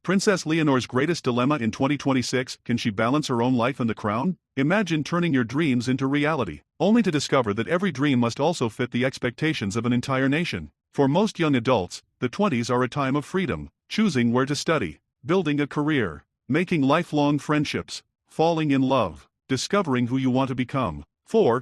Princess Leonor's greatest dilemma in 2026: can she balance her own life and the crown? Imagine turning your dreams into reality, only to discover that every dream must also fit the expectations of an entire nation. For most young adults, the 20s are a time of freedom, choosing where to study, building a career, making lifelong friendships, falling in love, discovering who you want to become.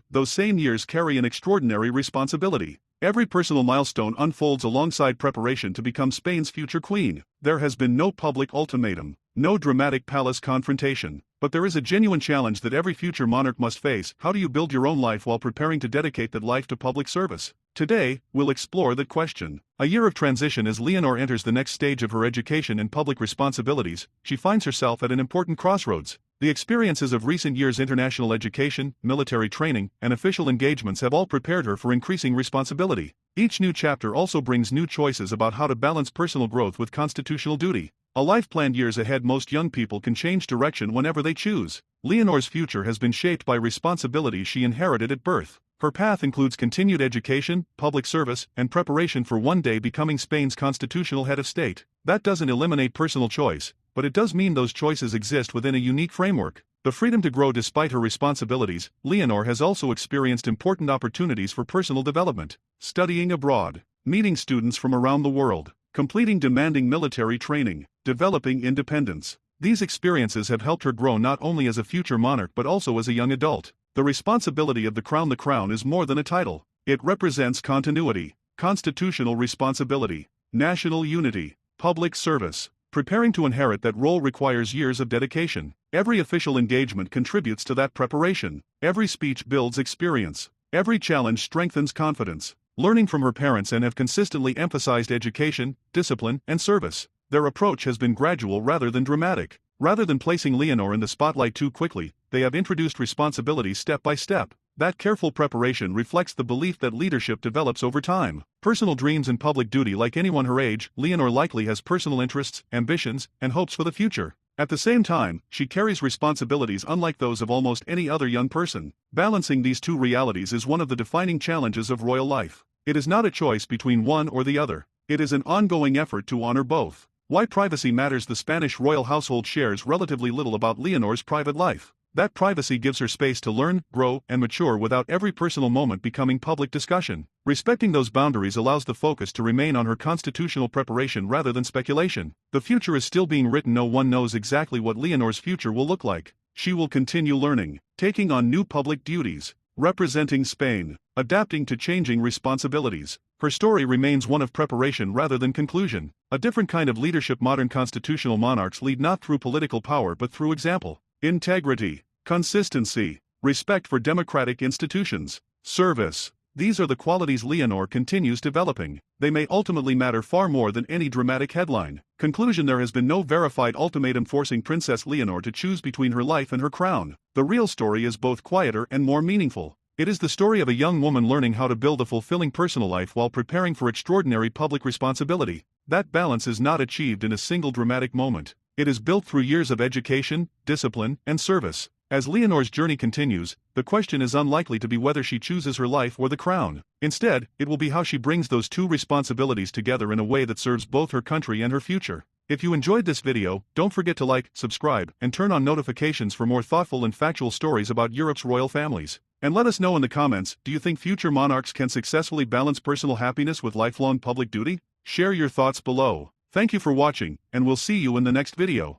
Those same years carry an extraordinary responsibility. Every personal milestone unfolds alongside preparation to become Spain's future queen. There has been no public ultimatum, no dramatic palace confrontation, but there is a genuine challenge that every future monarch must face: how do you build your own life while preparing to dedicate that life to public service? Today, we'll explore that question. A year of transition as Leonor enters the next stage of her education and public responsibilities. She finds herself at an important crossroads. The experiences of recent years' international education, military training, and official engagements have all prepared her for increasing responsibility. Each new chapter also brings new choices about how to balance personal growth with constitutional duty. A life planned years ahead. Most young people can change direction whenever they choose. Leonor's future has been shaped by responsibilities she inherited at birth. Her path includes continued education, public service, and preparation for one day becoming Spain's constitutional head of state. That doesn't eliminate personal choice, but it does mean those choices exist within a unique framework. The freedom to grow despite her responsibilities. Leonor has also experienced important opportunities for personal development, studying abroad, meeting students from around the world, completing demanding military training, developing independence. These experiences have helped her grow not only as a future monarch but also as a young adult. The responsibility of the crown. The crown is more than a title. It represents continuity, constitutional responsibility, national unity, public service. Preparing to inherit that role requires years of dedication. Every official engagement contributes to that preparation. Every speech builds experience. Every challenge strengthens confidence. Learning from her parents and have consistently emphasized education, discipline, and service. Their approach has been gradual rather than dramatic. Rather than placing Leonor in the spotlight too quickly, they have introduced responsibilities step by step. That careful preparation reflects the belief that leadership develops over time. Personal dreams and public duty. Like anyone her age, Leonor likely has personal interests, ambitions, and hopes for the future. At the same time, she carries responsibilities unlike those of almost any other young person. Balancing these two realities is one of the defining challenges of royal life. It is not a choice between one or the other. It is an ongoing effort to honor both. Why privacy matters. The Spanish royal household shares relatively little about Leonor's private life. That privacy gives her space to learn, grow, and mature without every personal moment becoming public discussion. Respecting those boundaries allows the focus to remain on her constitutional preparation rather than speculation. The future is still being written. No one knows exactly what Leonor's future will look like. She will continue learning, taking on new public duties, representing Spain, adapting to changing responsibilities. Her story remains one of preparation rather than conclusion. A different kind of leadership. Modern constitutional monarchs lead not through political power but through example. Integrity, consistency, respect for democratic institutions, service. These are the qualities Leonor continues developing. They may ultimately matter far more than any dramatic headline. Conclusion: there has been no verified ultimatum forcing Princess Leonor to choose between her life and her crown. The real story is both quieter and more meaningful. It is the story of a young woman learning how to build a fulfilling personal life while preparing for extraordinary public responsibility. That balance is not achieved in a single dramatic moment. It is built through years of education, discipline, and service. As Leonor's journey continues, the question is unlikely to be whether she chooses her life or the crown. Instead, it will be how she brings those two responsibilities together in a way that serves both her country and her future. If you enjoyed this video, don't forget to like, subscribe, and turn on notifications for more thoughtful and factual stories about Europe's royal families. And let us know in the comments, do you think future monarchs can successfully balance personal happiness with lifelong public duty? Share your thoughts below. Thank you for watching, and we'll see you in the next video.